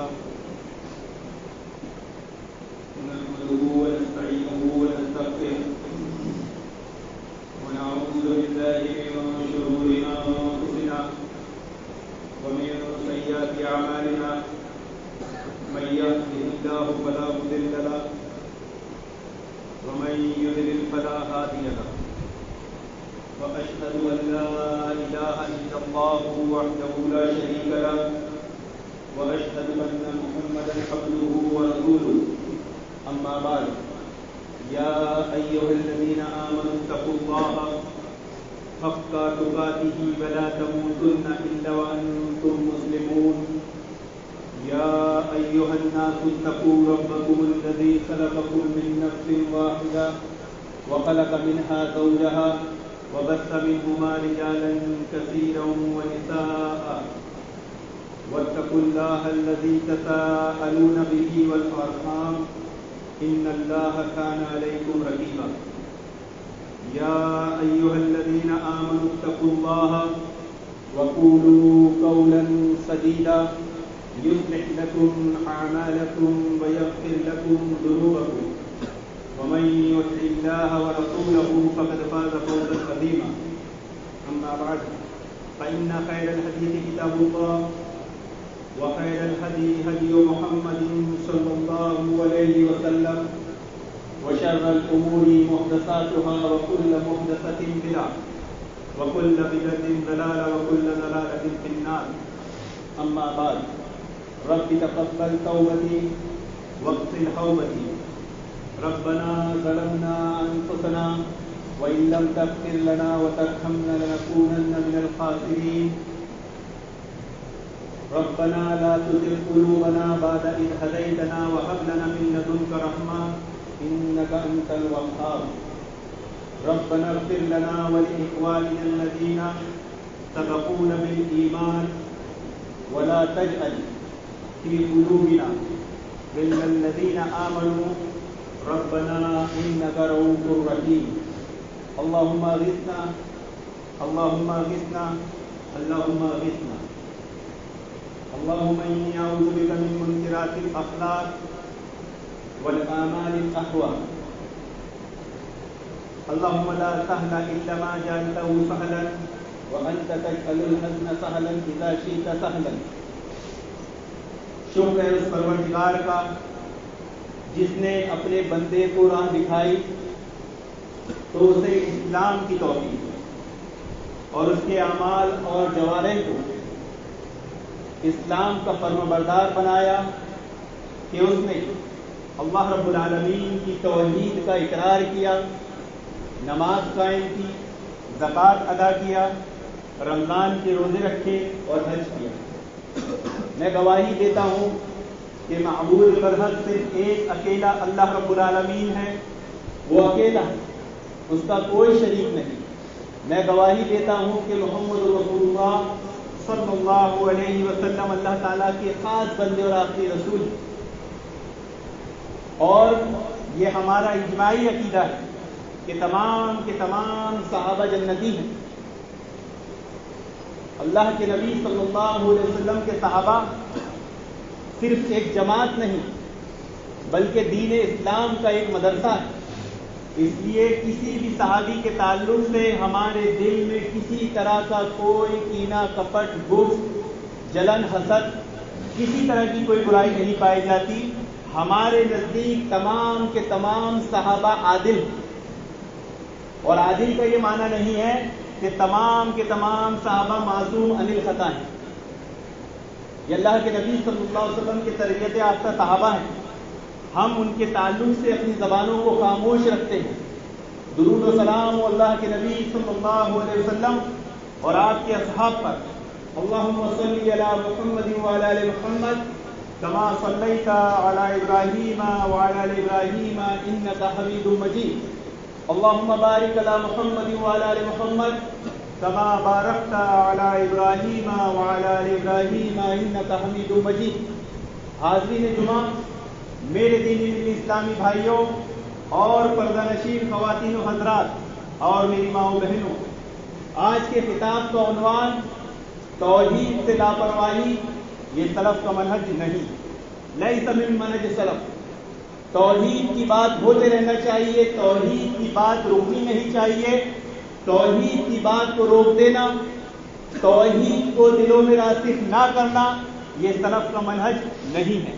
لله نحمده ونستعينه ونستغفره ونعوذ بالله من شرور أنفسنا ومن سيئات أعمالنا من يهده الله فلا مضل له ومن يضلل فلا هادي له وأشهد أن لا إله إلا الله وحده لا شريك له وأشهد أن محمدا عبده ورسوله أما بعد يا أيها الذين آمنوا اتقوا الله حق تقاته ولا تموتن إلا وأنتم مسلمون يا أيها الناس اتقوا ربكم الذي خلقكم من نفس واحدة وخلق منها زوجها وبث منهما رجالا كثيرا ونساء واتقوا الله الذي تساءلون به والأرحام إن الله كان عليكم رقيبا يا أيها الذين آمنوا اتقوا الله وقولوا قولا سديدا يصلح لكم أعمالكم ويغفر لكم ذنوبكم ومن يطع الله ورسوله فقد فاز فوزا عظيما أما بعد فإن خير الحديث كتاب الله وخير الهدي هدي محمد صلى الله عليه وسلم وشر الأمور محدثاتها وكل محدثة بدعة وكل بدعة ضلالة وكل ضلالة في النار أما بعد رب تقبل توبتي واغفر حوبتي ربنا ظلمنا أنفسنا وإن لم تغفر لنا وترحمنا لنكونن من الخاسرين ربنا لا تزغ قلوبنا بعد إذ هديتنا وهب لنا من لدنك رحمة إنك أنت الوهاب ربنا اغفر لنا ولإخواننا الذين سبقونا بالإيمان ولا تجعل في قلوبنا غلا للذين آمنوا ربنا إنك رؤوف رحيم اللهم اغثنا اللهم اغثنا اللهم اغثنا اللهم إني أعوذ بك من منكرات الأخلاق والآمال الأهوى اللهم لا سهل إلا ما جعلته سهلا وأنت تجعل الحزن سهلا إذا شئت سهلا شکر ہے اس پروردگار کا جس نے اپنے بندے کو راہ دکھائی تو اسے اسلام کی توفیق اور اس کے اعمال اور جوارح کو اسلام کا فرمانبردار بنایا کہ اس نے اللہ رب العالمین کی توحید کا اقرار کیا، نماز قائم کی، زکوٰۃ ادا کیا، رمضان کے روزے رکھے اور حج کیا۔ میں گواہی دیتا ہوں کہ معبود برحق صرف ایک اکیلا اللہ رب العالمین ہے، وہ اکیلا ہے، اس کا کوئی شریک نہیں۔ میں گواہی دیتا ہوں کہ محمد رسول اللہ صلی اللہ علیہ وسلم اللہ تعالیٰ کے خاص بندے اور آخری رسول ہیں، اور یہ ہمارا اجماعی عقیدہ ہے کہ تمام کے تمام صحابہ جنتی ہیں۔ اللہ کے نبی صلی اللہ علیہ وسلم کے صحابہ صرف ایک جماعت نہیں بلکہ دین اسلام کا ایک مدرسہ ہے۔ اس لیے کسی بھی صحابی کے تعلق سے ہمارے دل میں کسی طرح کا کوئی کینہ، کپٹ، غصہ، جلن، حسد، کسی طرح کی کوئی برائی نہیں پائی جاتی۔ ہمارے نزدیک تمام کے تمام صحابہ عادل ہیں، اور عادل کا یہ معنی نہیں ہے کہ تمام کے تمام صحابہ معصوم عن الخطا ہیں۔ یہ اللہ کے نبی صلی اللہ علیہ وسلم کے تربیت یافتہ صحابہ ہیں، ہم ان کے تعلق سے اپنی زبانوں کو خاموش رکھتے ہیں۔ درود و سلام اللہ کے نبی صلی اللہ علیہ وسلم اور آپ کے اصحاب پر۔ اللہم صلی علی محمد وعلی آل محمد کما صلیت علی ابراہیم وعلی آل ابراہیم انک حمید مجید۔ اللہم بارک علی محمد وعلی آل محمد کما بارکت علی ابراہیم وعلی آل ابراہیم انک حمید مجید۔ حاضرین جمعہ، میرے دینی اسلامی بھائیوں اور پردہ نشین خواتین و حضرات اور میری ماں و بہنوں، آج کے خطاب کا عنوان توحید سے لاپرواہی یہ سلف کا منہج نہیں، لیس من منهج سلف. توحید کی بات ہوتے رہنا چاہیے, توحید کی بات روکنی نہیں چاہیے. توحید کی بات کو روک دینا, توحید کو دلوں میں راسخ نہ کرنا, یہ سلف کا منہج نہیں ہے.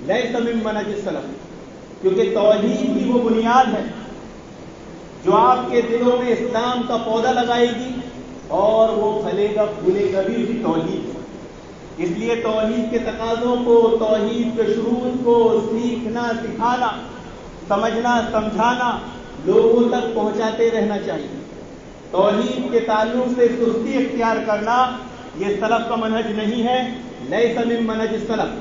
لیس من منہج سلف, کیونکہ توحید کی وہ بنیاد ہے جو آپ کے دلوں میں اسلام کا پودا لگائے گی اور وہ پھلے گا پھولے گا بھی اسی توحید. اس لیے توحید کے تقاضوں کو, توحید کے شروط کو سیکھنا, سکھانا, سمجھنا, سمجھانا, لوگوں تک پہنچاتے رہنا چاہیے. توحید کے تعلق سے سستی اختیار کرنا یہ سلف کا منہج نہیں ہے. لیس من منہج سلف.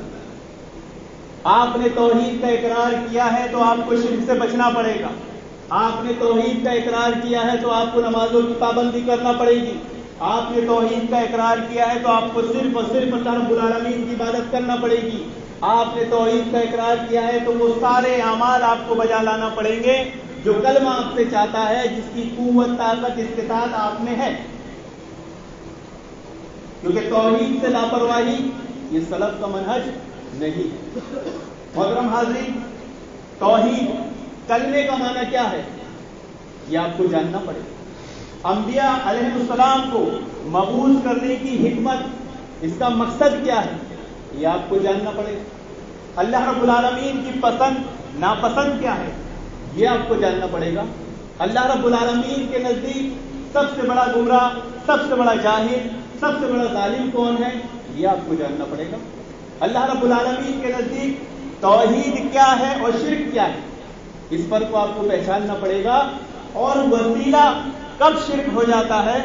آپ نے توحید کا اقرار کیا ہے تو آپ کو شرک سے بچنا پڑے گا. آپ نے توحید کا اقرار کیا ہے تو آپ کو نمازوں کی پابندی کرنا پڑے گی. آپ نے توحید کا اقرار کیا ہے تو آپ کو صرف اور صرف اللہ رب العالمین کی عبادت کرنا پڑے گی. آپ نے توحید کا اقرار کیا ہے تو وہ سارے اعمال آپ کو بجا لانا پڑیں گے جو کلمہ آپ سے چاہتا ہے, جس کی قوت, طاقت, استطاعت آپ میں ہے. کیونکہ توحید سے لاپرواہی یہ سلف کا منہج نہیں. محترم حاضرین, توحید کلمے کا معنی کیا ہے یہ آپ کو جاننا پڑے گا. انبیاء علیہ السلام کو مبعوث کرنے کی حکمت, اس کا مقصد کیا ہے یہ آپ کو جاننا پڑے گا. اللہ رب العالمین کی پسند ناپسند کیا ہے یہ آپ کو جاننا پڑے گا. اللہ رب العالمین کے نزدیک سب سے بڑا گمراہ, سب سے بڑا جاہل, سب سے بڑا ظالم کون ہے یہ آپ کو جاننا پڑے گا. اللہ رب العالمین کے نزدیک توحید کیا ہے اور شرک کیا ہے, اس پر کو آپ کو پہچاننا پڑے گا. اور وسیلہ کب شرک ہو جاتا ہے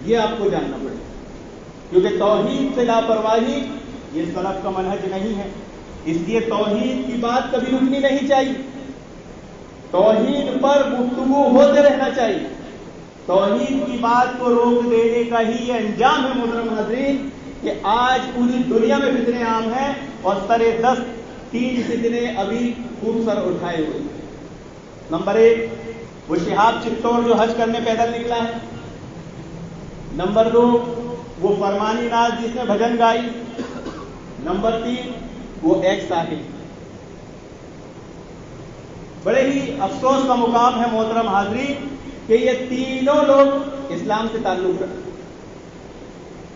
یہ آپ کو جاننا پڑے گا. کیونکہ توحید سے لاپرواہی یہ سلف کا منہج نہیں ہے. اس لیے توحید کی بات کبھی رکنی نہیں چاہیے. توحید پر گفتگو ہوتے رہنا چاہیے. توحید کی بات کو روک دینے کا ہی یہ انجام ہے محترم حاضرین کہ آج پوری دنیا میں فتنے عام ہیں اور سرے دست 3 فتنے ابھی خوب سر اٹھائے ہوئے. نمبر 1 وہ شہاب چتور جو حج کرنے پیدل نکلا ہے. نمبر 2 وہ فرمانی ناز جس نے بھجن گائی. نمبر 3 وہ ایک ساحل. بڑے ہی افسوس کا مقام ہے محترم حاضرین کہ یہ تینوں لوگ اسلام سے تعلق رکھتے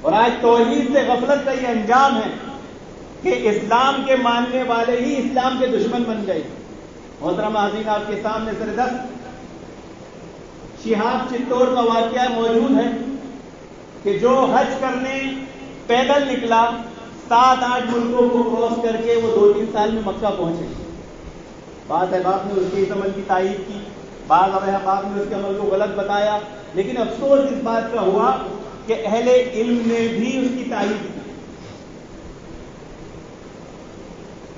اور آج توحید سے غفلت کا یہ انجام ہے کہ اسلام کے ماننے والے ہی اسلام کے دشمن بن گئے. محترم حاضرین, آپ کے سامنے سردست شہاب چتور کا واقعہ موجود ہے کہ جو حج کرنے پیدل نکلا, 7-8 ملکوں کو کراس کر کے وہ 2-3 سال میں مکہ پہنچے. بعض احباب نے اس کے اس عمل کی تائید کی, بعض احباب نے اس کے عمل کو غلط بتایا, لیکن افسوس اس بات کا ہوا کہ اہل علم نے بھی اس کی تائید کی.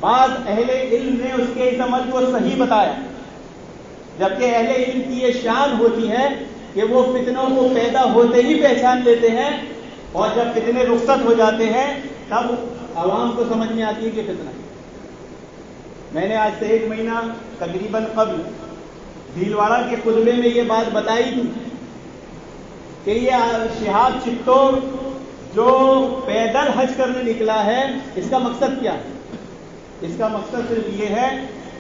بعض اہل علم نے اس کے اس عمل کو صحیح بتایا, جبکہ اہل علم کی یہ شان ہوتی ہے کہ وہ فتنوں کو پیدا ہوتے ہی پہچان لیتے ہیں اور جب فتنے رخصت ہو جاتے ہیں تب عوام کو سمجھ میں آتی ہے کہ فتنہ. میں نے آج سے 1 مہینہ تقریباً قبل بھیلواڑہ کے خطبے میں یہ بات بتائی تھی کہ یہ شہاب چتور جو پیدل حج کرنے نکلا ہے اس کا مقصد کیا ہے. اس کا مقصد صرف یہ ہے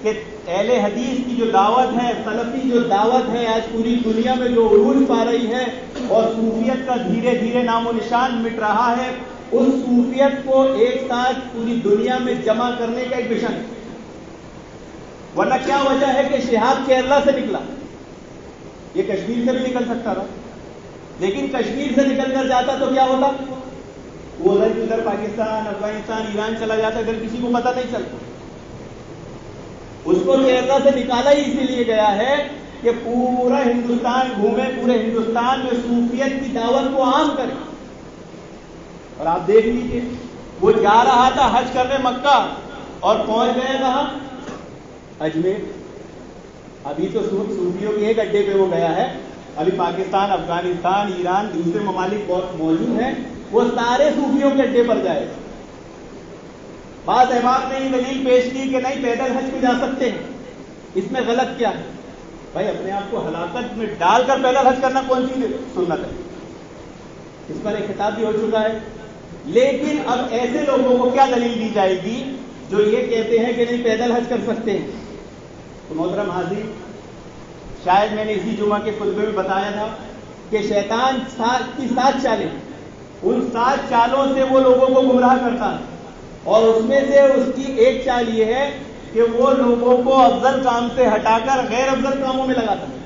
کہ اہل حدیث کی جو دعوت ہے, سلفی جو دعوت ہے, آج پوری دنیا میں جو عروج پا رہی ہے اور صوفیت کا دھیرے دھیرے نام و نشان مٹ رہا ہے, اس صوفیت کو ایک ساتھ پوری دنیا میں جمع کرنے کا ایک مشن ہے. ورنہ کیا وجہ ہے کہ شہاب کیرلا سے نکلا, یہ کشمیر سے بھی نکل سکتا تھا, لیکن کشمیر سے نکل کر جاتا تو کیا ہوتا, وہ ادھر پاکستان, افغانستان, ایران چلا جاتا, ادھر کسی کو پتہ نہیں چلتا. اس کو کیرلا سے نکالا ہی اسی لیے گیا ہے کہ پورا ہندوستان گھومے, پورے ہندوستان میں صوفیت کی دعوت کو عام کرے. اور آپ دیکھ لیجیے وہ جا رہا تھا حج کرنے مکہ اور پہنچ گئے کہاں, اجمیر. ابھی تو صوفیوں کے ایک اڈے پہ وہ گیا ہے, ابھی پاکستان, افغانستان, ایران, دوسرے ممالک بہت موجود ہیں, وہ سارے صوفیوں کے اڈے پر جائے. بعض احباب نے یہ دلیل پیش کی کہ نہیں پیدل حج پہ جا سکتے ہیں, اس میں غلط کیا ہے؟ بھائی اپنے آپ کو ہلاکت میں ڈال کر پیدل حج کرنا کون سی سنت ہے؟ اس پر ایک خطاب بھی ہو چکا ہے. لیکن اب ایسے لوگوں کو کیا دلیل دی جائے گی جو یہ کہتے ہیں کہ نہیں پیدل حج کر سکتے ہیں. تو محترم حاضرین، شاید میں نے اسی جمعہ کے خطبے میں بتایا تھا کہ شیطان کی 7 چالیں، ان 7 چالوں سے وہ لوگوں کو گمراہ کرتا ہے، اور اس میں سے اس کی ایک چال یہ ہے کہ وہ لوگوں کو افضل کام سے ہٹا کر غیر افضل کاموں میں لگاتا ہے.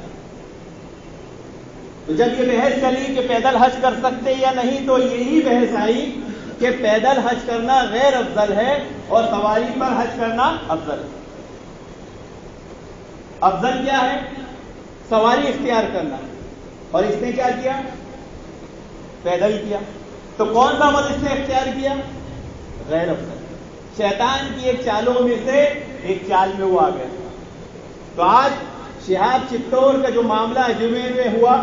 تو جب یہ بحث چلی کہ پیدل حج کر سکتے یا نہیں، تو یہی بحث آئی کہ پیدل حج کرنا غیر افضل ہے اور سواری پر حج کرنا افضل ہے. افضل کیا ہے؟ سواری اختیار کرنا، اور اس نے کیا کیا؟ پیدل کیا. تو کون سا عمل اس نے اختیار کیا؟ غیر افضل. شیطان کی ایک چالوں میں سے ایک چال میں وہ آ گیا. تو آج شہاب چتور کا جو معاملہ اجمیر میں ہوا،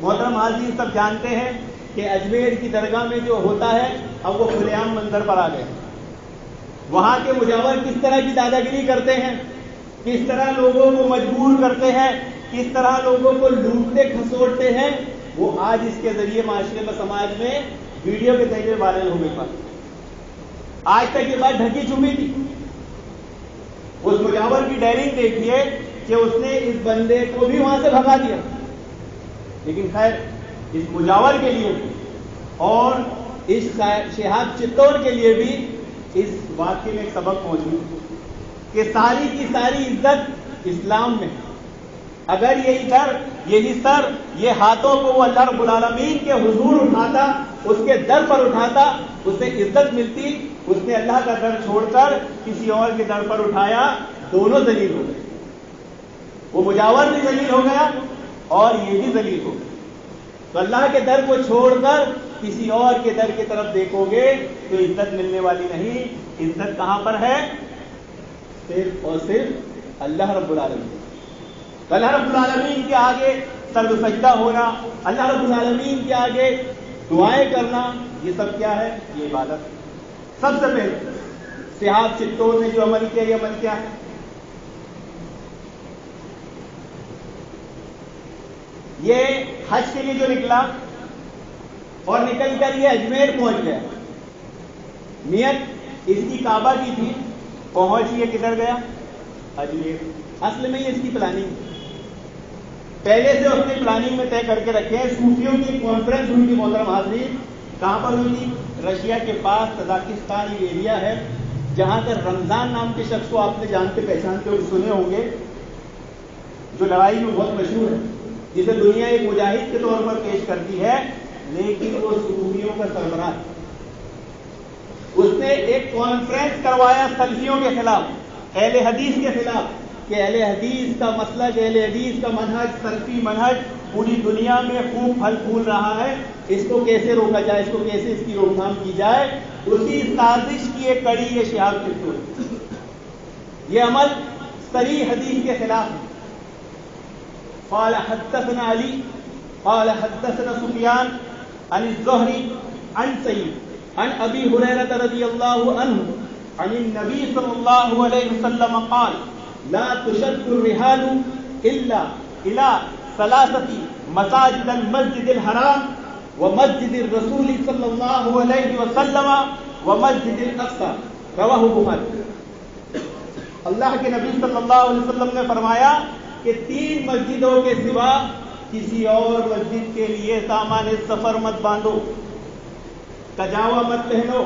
محترم حاضرین سب جانتے ہیں کہ اجمیر کی درگاہ میں جو ہوتا ہے اب وہ کھلے عام منظر پر آ گئے. وہاں کے مجاور کس طرح کی دادا گیری کرتے ہیں، کس طرح لوگوں کو مجبور کرتے ہیں، کس طرح لوگوں کو لوٹتے کھسوٹتے ہیں، وہ آج اس کے ذریعے معاشرے میں سماج میں ویڈیو کے ذریعے وائرل ہونے پر. آج تک یہ بات ڈھکی چھپی تھی. اس مجاور کی ڈیرنگ دیکھیے کہ اس نے اس بندے کو بھی وہاں سے بھگا دیا. لیکن خیر، اس مجاور کے لیے بھی اور اس شہاب چتور کے لیے بھی اس واقعے میں ایک سبق موجود کہ ساری کی ساری عزت اسلام میں. اگر یہی سر یہ ہاتھوں کو وہ اللہ رب العالمین کے حضور اٹھاتا، اس کے در پر اٹھاتا، اسے عزت ملتی. اس نے اللہ کا در چھوڑ کر کسی اور کے در پر اٹھایا، دونوں ذلیل ہو گئے. وہ مجاور بھی ذلیل ہو گیا اور یہ بھی ذلیل ہو گیا. تو اللہ کے در کو چھوڑ کر کسی اور کے در کی طرف دیکھو گے تو عزت ملنے والی نہیں. عزت کہاں پر ہے؟ صرف اور صرف اللہ رب العالمین. اللہ رب العالمین کے آگے سجدہ سجدہ ہونا، اللہ رب العالمین کے آگے دعائیں کرنا، یہ سب کیا ہے؟ یہ عبادت. سب سے پہلے شہاب چتور نے جو عمل کیا، یہ عمل کیا ہے؟ یہ حج کے لیے جو نکلا اور نکل کر یہ اجمیر پہنچ گیا. نیت اس کی کعبہ کی تھی، پہنچ یہ کدھر گیا؟ اجمیر. اصل میں یہ اس کی پلاننگ پہلے سے اس نے پلاننگ میں طے کر کے رکھے ہیں. صوفیوں کی ایک کانفرنس ہوئی تھی محترم حاضرین. کہاں پر ہوئی تھی؟ رشیا کے پاس تاجکستان یہ ایریا ہے جہاں پر رمضان نام کے شخص کو آپ نے جانتے پہچانتے ہوئے سنے ہوں گے، جو لڑائی میں بہت مشہور ہے، جسے دنیا ایک مجاہد کے طور پر پیش کرتی ہے، لیکن وہ صوفیوں کا سربراہ. اس نے ایک کانفرنس کروایا سلفیوں کے خلاف، اہل حدیث کے خلاف، کہ اہل حدیث کا مسلک، اہل حدیث کا منہج، سلفی منہج پوری دنیا میں خوب پھل پھول رہا ہے، اس کو کیسے روکا جائے، اس کو کیسے اس کی روک تھام کی جائے. اسی سازش کی ایک کڑی یہ شہاب چتور. یہ عمل صریح حدیث کے خلاف ہے. قال حدثنا علی قال حدثنا سفیان عن الزہری عن سعید عن ابی ہریرہ رضی اللہ عنہ عن النبی صلی اللہ علیہ وسلم قال لا تشد الرحال الا الى ثلاثة مساجد المسجد الحرام ومسجد الرسول صلی اللہ علیہ وسلم ومسجد الاقصى رواہ بخاری. اللہ کے نبی صلی اللہ علیہ وسلم نے فرمایا کہ 3 مسجدوں کے سوا کسی اور مسجد کے لیے سامان سفر مت باندھو، کجاوا مت پہنو،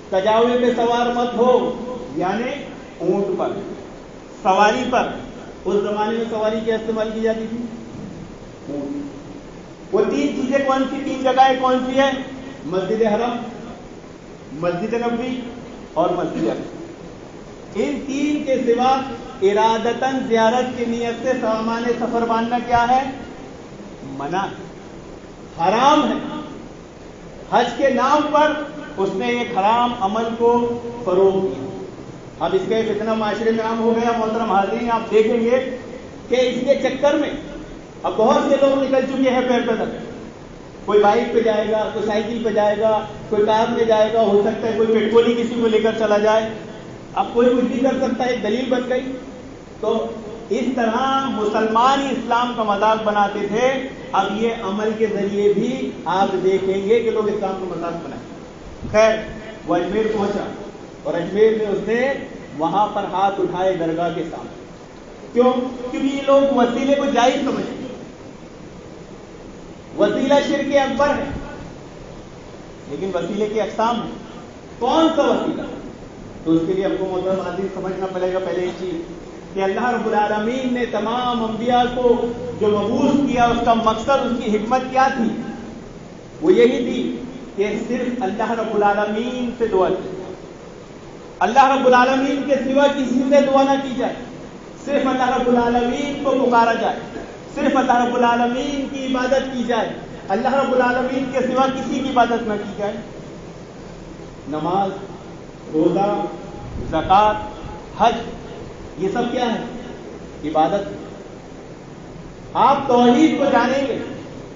کجاوے پہ سوار مت ہو، یعنی اونٹ پر، سواری پر. اس زمانے میں سواری کیا استعمال کی جاتی تھی؟ اونٹ. وہ 3 چیزیں کون سی، 3 جگہیں کون سی ہیں؟ مسجد حرم، مسجد نبوی اور مسجد اقصی. ان 3 کے سوا ارادتاً زیارت کی نیت سے سامان سفر باندھنا کیا ہے؟ منع، حرام ہے. حج کے نام پر اس نے ایک حرام عمل کو فروغ دیا. اب اس کا ایک اتنا معاشرے میں عام ہو گیا محترم حاضرین، آپ دیکھیں گے کہ اس کے چکر میں اب بہت سے لوگ نکل چکے ہیں پیر پیدل. کوئی بائک پہ جائے گا، کوئی سائیکل پہ جائے گا، کوئی کار میں جائے گا، ہو سکتا ہے کوئی پیٹرول کسی کو لے کر چلا جائے. اب کوئی کچھ بھی کر سکتا ہے، ایک دلیل بن گئی. تو اس طرح مسلمان ہی اسلام کا مذاق بناتے تھے. اب یہ عمل کے ذریعے بھی آپ دیکھیں گے کہ لوگ اسلام کا مذاق بنائیں. خیر، وہ اجمیر پہنچا. اور اجمیر میں اس نے وہاں پر ہاتھ اٹھائے درگاہ کے سامنے. کیوں؟ کیونکہ یہ لوگ وسیلے کو جائز سمجھتے ہیں. وسیلہ شرک اکبر ہے، لیکن وسیلے کے اقسام ہیں. کون سا وسیلہ؟ تو اس کے لیے ہم کو محترم حاضرین سمجھنا پڑے گا پہلے ایک چیز کہ اللہ رب العالمین نے تمام انبیاء کو جو مبعوث کیا اس کا مقصد، اس کی حکمت کیا تھی؟ وہ یہی تھی کہ صرف اللہ رب العالمین سے دعا کی جائے، اللہ رب العالمین کے سوا کسی سے دعا نہ کی جائے، صرف اللہ رب العالمین کو پکارا جائے، صرف اللہ رب العالمین کی عبادت کی جائے، اللہ رب العالمین کے سوا کسی کی عبادت نہ کی جائے. نماز، روزہ، زکوٰۃ، حج، یہ سب کیا ہے؟ عبادت. آپ توحید کو جانیں گے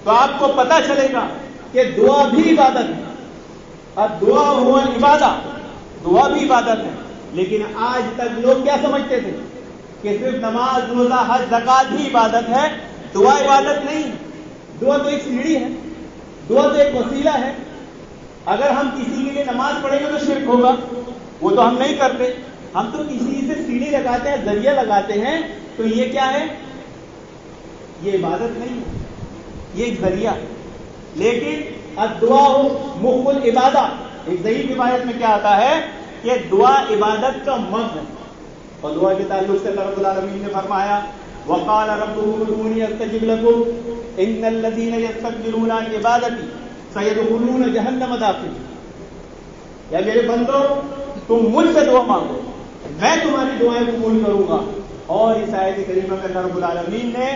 تو آپ کو پتہ چلے گا کہ دعا بھی عبادت ہے. اب دعا ہوا عبادت، دعا بھی عبادت ہے. لیکن آج تک لوگ کیا سمجھتے تھے کہ صرف نماز، روزہ، حج، زکوٰۃ ہی عبادت ہے، دعا عبادت نہیں. دعا تو ایک سیڑھی ہے، دعا تو ایک وسیلہ ہے. اگر ہم کسی کے لیے نماز پڑھیں گے تو شرک ہوگا، وہ تو ہم نہیں کرتے. ہم تو کسی سے سیڑھی لگاتے ہیں، ذریعہ لگاتے ہیں، تو یہ کیا ہے؟ یہ عبادت نہیں ہے، یہ ایک ذریعہ. لیکن الدعا مخ العبادہ، ایک ضعیف روایت میں کیا آتا ہے کہ دعا عبادت کا مغز ہے. اور دعا کے تعلق سے اللہ رب العالمین نے فرمایا وقال ربكم ادعوني استجب لكم ان الذين يستكبرون عن عبادتي سيدخلون جہنم داخلين. یا میرے بندو تم مجھ سے دعا مانگو، میں تمہاری دعائیں قبول کروں گا. اور اس آیت کریمہ میں اللہ رب العالمین نے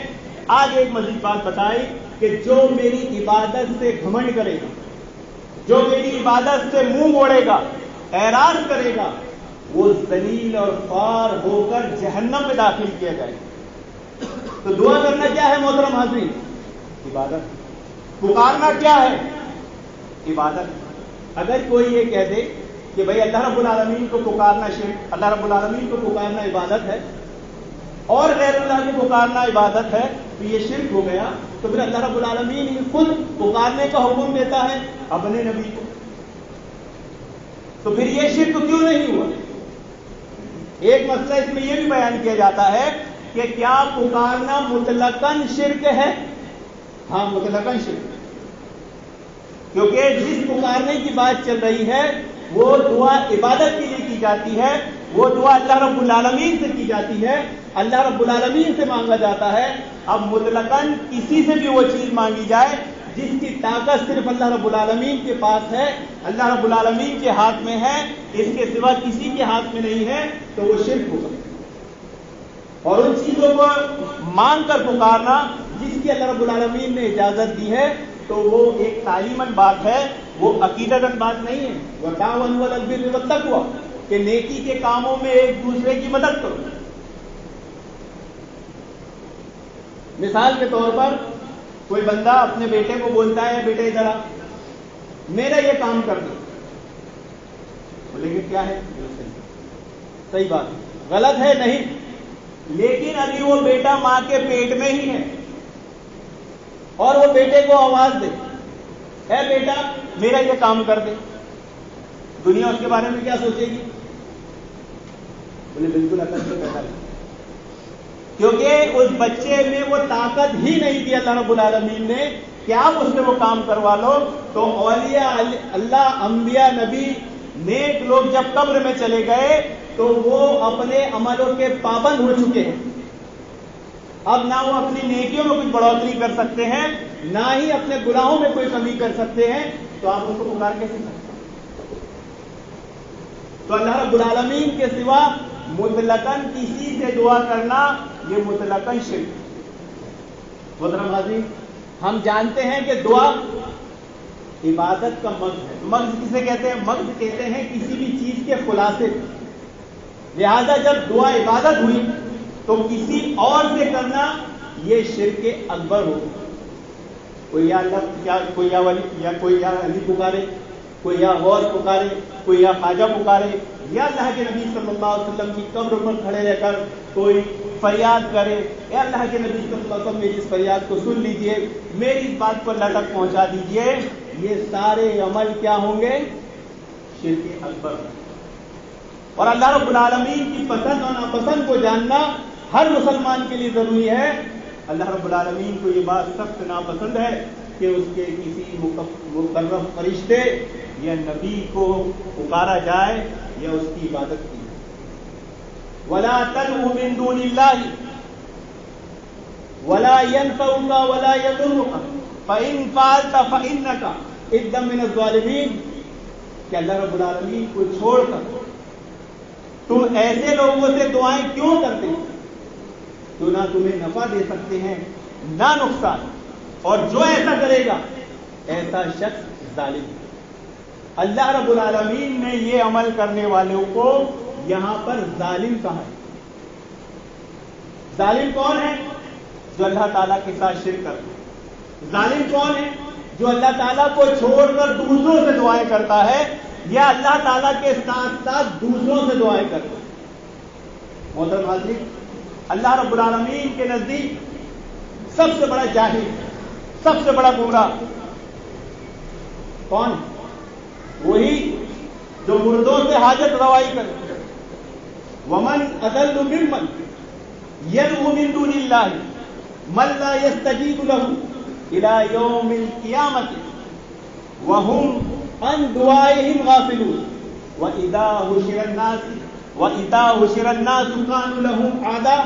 آگے ایک مزید بات بتائی کہ جو میری عبادت سے گھمنڈ کرے گا، جو میری عبادت سے منہ موڑے گا، اعراض کرے گا، وہ ذلیل اور خوار ہو کر جہنم میں داخل کیا جائے گا. تو دعا کرنا کیا ہے محترم حاضرین؟ عبادت. پکارنا کیا ہے؟ عبادت. اگر کوئی یہ کہہ دے کہ بھائی اللہ رب العالمین کو پکارنا شرک، اللہ رب العالمین کو پکارنا عبادت ہے اور غیر اللہ کو پکارنا عبادت ہے، تو یہ شرک ہو گیا. تو پھر اللہ رب العالمین ہی خود پکارنے کا حکم دیتا ہے اپنے نبی کو، تو پھر یہ شرک کیوں نہیں ہوا؟ ایک مسئلہ اس میں یہ بھی بیان کیا جاتا ہے کہ کیا پکارنا مطلقاً شرک ہے؟ ہاں، مطلقاً شرک. کیونکہ جس پکارنے کی بات چل رہی ہے وہ دعا عبادت کے لیے کی جاتی ہے، وہ دعا اللہ رب العالمین سے کی جاتی ہے، اللہ رب العالمین سے مانگا جاتا ہے. اب مطلقاً کسی سے بھی وہ چیز مانگی جائے جس کی طاقت صرف اللہ رب العالمین کے پاس ہے، اللہ رب العالمین کے ہاتھ میں ہے، اس کے سوا کسی کے ہاتھ میں نہیں ہے، تو وہ شرک ہوگا. اور ان چیزوں کو مانگ کر پکارنا جس کی اللہ رب العالمین نے اجازت دی ہے تو وہ ایک تعلیماً بات ہے، وہ عقیدتاً بات نہیں ہے. وَتَعَاوَنُوا عَلَى الْبِرِّ وَالتَّقْوَىٰ کہ نیکی کے کاموں میں ایک دوسرے کی مدد کرو. مثال کے طور پر کوئی بندہ اپنے بیٹے کو بولتا ہے بیٹے ادھر آ، میرا یہ کام کر دو. بولے کہ کیا ہے؟ صحیح بات ہے، غلط ہے نہیں، لیکن ابھی وہ بیٹا ماں کے پیٹ میں ہی ہے اور وہ بیٹے کو آواز دے اے بیٹا میرا یہ کام کر دے. دنیا اس کے بارے میں کیا سوچے گی؟ بولے بالکل عقل سے پیدا ہے، کیونکہ اس بچے میں وہ طاقت ہی نہیں دی اللہ رب العالمین نے کہ آپ اس سے وہ کام کروا لو. تو اولیاء اللہ، انبیاء، نبی، نیک لوگ جب قبر میں چلے گئے تو وہ اپنے عملوں کے پابند ہو چکے ہیں. اب نہ وہ اپنی نیکیوں میں کچھ بڑھوتری کر سکتے ہیں، نہ ہی اپنے گناہوں میں کوئی کمی کر سکتے ہیں. تو آپ اس کو پکار کیسے سکتے؟ تو اللہ رب العالمین کے سوا مطلقاً کسی سے دعا کرنا یہ مطلقاً شرک. محترم حاضرین، ہم جانتے ہیں کہ دعا عبادت کا مغز ہے. مغز کسے کہتے ہیں؟ مغز کہتے ہیں کسی بھی چیز کے خلاصے. لہذا جب دعا عبادت ہوئی تو کسی اور سے کرنا یہ شرک اکبر ہو. کوئی یا اللہ یا کوئی یا ولی یا کوئی یا علی پکارے، کوئی یا غوث پکارے، کوئی یا خواجہ پکارے، یا اللہ کے نبی صلی اللہ علیہ وسلم کی قبر پر کھڑے رہ کر کوئی فریاد کرے اے اللہ کے نبی صلی اللہ علیہ وسلم میری اس فریاد کو سن لیجئے، میری اس بات کو اللہ تک پہنچا دیجئے. یہ سارے عمل کیا ہوں گے؟ شرک اکبر. اور اللہ رب العالمین کی پسند اور ناپسند کو جاننا ہر مسلمان کے لیے ضروری ہے۔ اللہ رب العالمین کو یہ بات سخت ناپسند ہے کہ اس کے کسی مقرب فرشتے یا نبی کو پکارا جائے یا اس کی عبادت کی۔ وَلَا تَدْعُ مِن دُونِ اللَّهِ وَلَا يَنفَعُكَ وَلَا يَضُرُّكَ فَإِن فَعَلْتَ فَإِنَّكَ إِذًا مِنَ الظَّالِمِينَ کہ اللہ رب العالمین کو چھوڑ کر تم ایسے لوگوں سے دعائیں کیوں کرتے ہیں جو نہ تمہیں نفع دے سکتے ہیں نہ نقصان، اور جو ایسا کرے گا ایسا شخص ظالم ہے۔ اللہ رب العالمین نے یہ عمل کرنے والوں کو یہاں پر ظالم کہا ہے۔ ظالم کون ہے؟ جو اللہ تعالیٰ کے ساتھ شرک کرتا ہے۔ ظالم کون ہے؟ جو اللہ تعالیٰ کو چھوڑ کر دوسروں سے دعائیں کرتا ہے یا اللہ تعالیٰ کے ساتھ ساتھ دوسروں سے دعائیں کرتا ہے۔ محترم حاضرین، اللہ رب العالمین کے نزدیک سب سے بڑا جاہل، سب سے بڑا گمراہ کون ہے؟ وہی جو مردوں سے حاجت روائی کرے۔ ومن اضل ممن يدعو من دون الله من لا يستجيب له الى يوم القيامه وهم عن دعائهم غافلون واذا حشر الناس كانوا لهم اعداء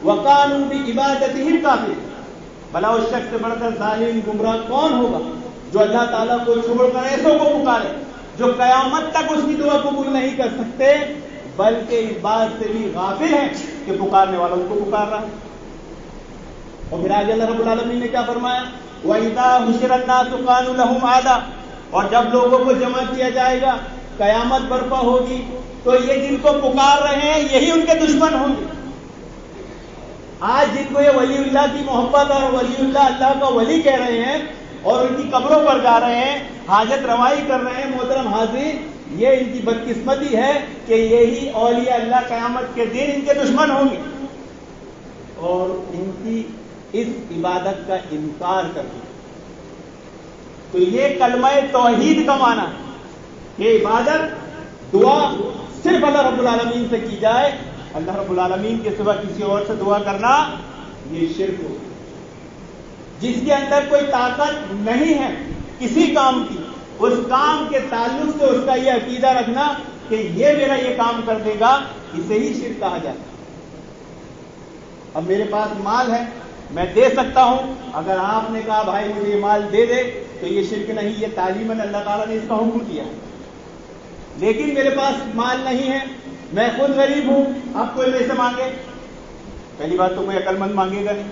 وكانوا بعبادتهم كافرين۔ بھلا اس شخص سے بڑھ کر ظالم گمراہ کون ہوگا جو اللہ تعالیٰ کو چھوڑ کر ایسوں کو پکارے جو قیامت تک اس کی دعا قبول نہیں کر سکتے، بلکہ اس بات سے بھی غافل ہیں کہ پکارنے والوں کو پکار رہا ہے۔ اور پھر آگے اللہ رب العالمین نے کیا فرمایا؟ وَإِذَا حُشِرَ النَّاسُ كَانُوا لَهُمْ أَعْدَاءً، اور جب لوگوں کو جمع کیا جائے گا، قیامت برپا ہوگی، تو یہ جن کو پکار رہے ہیں یہی ان کے دشمن ہوں گے۔ آج جن کو یہ ولی اللہ کی محبت اور ولی اللہ اللہ کا ولی کہہ رہے ہیں اور ان کی قبروں پر جا رہے ہیں، حاجت روائی کر رہے ہیں، محترم حاضرین، یہ ان کی بدقسمتی ہے کہ یہی اولیاء اللہ قیامت کے دن ان کے دشمن ہوں گے اور ان کی اس عبادت کا انکار کر دیں۔ تو یہ کلمہ توحید کا معنی ہے کہ عبادت، دعا صرف اللہ رب العالمین سے کی جائے، اللہ رب العالمین کے سوا کسی اور سے دعا کرنا یہ شرک ہو۔ جس کے اندر کوئی طاقت نہیں ہے کسی کام کی، اس کام کے تعلق سے اس کا یہ عقیدہ رکھنا کہ یہ میرا یہ کام کر دے گا، اسے ہی شرک کہا جاتا ہے۔ اب میرے پاس مال ہے، میں دے سکتا ہوں، اگر آپ نے کہا بھائی مجھے یہ مال دے دے تو یہ شرک نہیں، یہ تعلیماً اللہ تعالیٰ نے اس کا حکم کیا۔ لیکن میرے پاس مال نہیں ہے، میں خود غریب ہوں، آپ کوئی پیسے مانگے، پہلی بات تو کوئی عقل مند مانگے گا نہیں،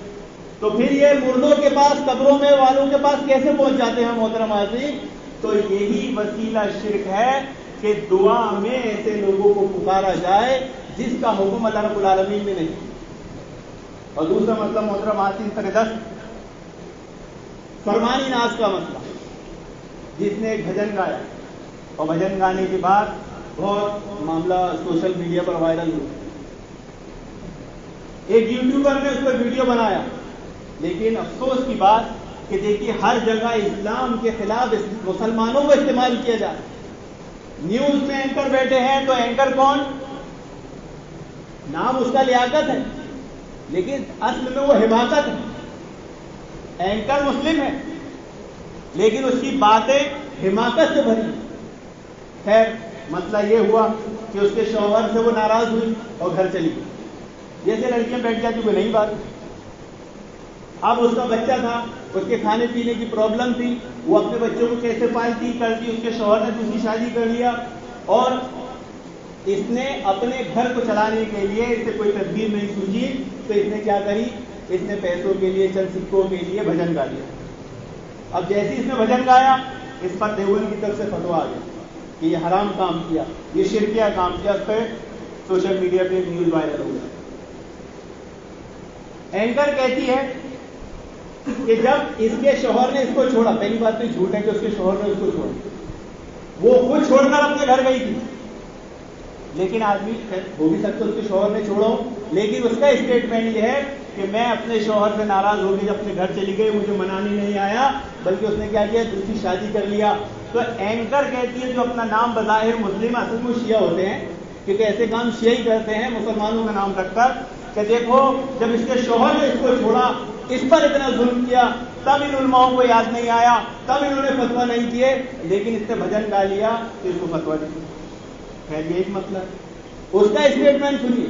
تو پھر یہ مردوں کے پاس، قبروں میں والوں کے پاس کیسے پہنچ جاتے ہیں محترم حاضرین؟ تو یہی وسیلہ شرک ہے کہ دعا میں ایسے لوگوں کو پکارا جائے جس کا حکم اللہ رب العالمین نے نہیں۔ اور دوسرا مطلب محترم حاضرین سردست فرمانی ناز کا مسئلہ، جس نے ایک بھجن گایا اور بھجن گانے کے بعد بہت معاملہ سوشل میڈیا پر وائرل ہوا، ایک یوٹیوبر نے اس پر ویڈیو بنایا، لیکن افسوس کی بات کہ دیکھیے ہر جگہ اسلام کے خلاف مسلمانوں کو استعمال کیا جا رہا ہے۔ نیوز میں اینکر بیٹھے ہیں تو اینکر کون؟ نام اس کا لیاقت ہے، لیکن اصل میں وہ حماقت ہے۔ اینکر مسلم ہے لیکن اس کی باتیں حماقت سے بھری۔ خیر مسئلہ یہ ہوا کہ اس کے شوہر سے وہ ناراض ہوئی اور گھر چلی گئی، جیسے لڑکیاں بیٹھ جاتی کوئی نئی بات۔ اب اس کا بچہ تھا، اس کے کھانے پینے کی پرابلم تھی، وہ اپنے بچوں کو کیسے پالتی کرتی، اس کے شوہر نے دوسری شادی کر لیا اور اس نے اپنے گھر کو چلانے کے لیے اسے کوئی تدبیر نہیں سوچی، تو اس نے کیا کری، اس نے پیسوں کے لیے، چند سکوں کے لیے بھجن گا دیا۔ اب جیسے اس نے بھجن گایا، اس پر دیوبند کی طرف سے فتویٰ آ گیا کہ یہ حرام کام کیا، یہ شرکیہ کام کیا، اس پہ سوشل میڈیا پہ ایک نیوز وائرل ہو گیا۔ اینکر کہتی ہے کہ جب اس کے شوہر نے اس کو چھوڑا، پہلی بات تو جھوٹ ہے کہ اس کے شوہر نے اس کو چھوڑا، وہ خود چھوڑ کر اپنے گھر گئی تھی، لیکن آدمی ہو بھی سکتا اس کے شوہر نے چھوڑا ہو، لیکن اس کا اسٹیٹمنٹ یہ ہے کہ میں اپنے شوہر سے ناراض ہو کے جب اپنے گھر چلی گئی، مجھے منانے نہیں آیا، بلکہ اس نے کیا کیا، دوسری شادی کر لیا۔ تو اینکر کہتی ہے جو اپنا نام بظاہر مسلم، اصل میں شیعہ ہوتے ہیں، کہ کیونکہ ایسے کام شیعہ ہی کرتے ہیں مسلمانوں کا نام رکھ کر کہ دیکھو جب اس کے شوہر نے اس کو چھوڑا، اس پر اتنا ظلم کیا، تب ان علماؤں کو یاد نہیں آیا، تب انہوں نے فتویٰ نہیں کیے، لیکن اس سے بھجن گا لیا تو اس کو فتویٰ دیا۔ خیر یہ ایک مسئلہ ہے۔ اس کا اسٹیٹمنٹ سنیے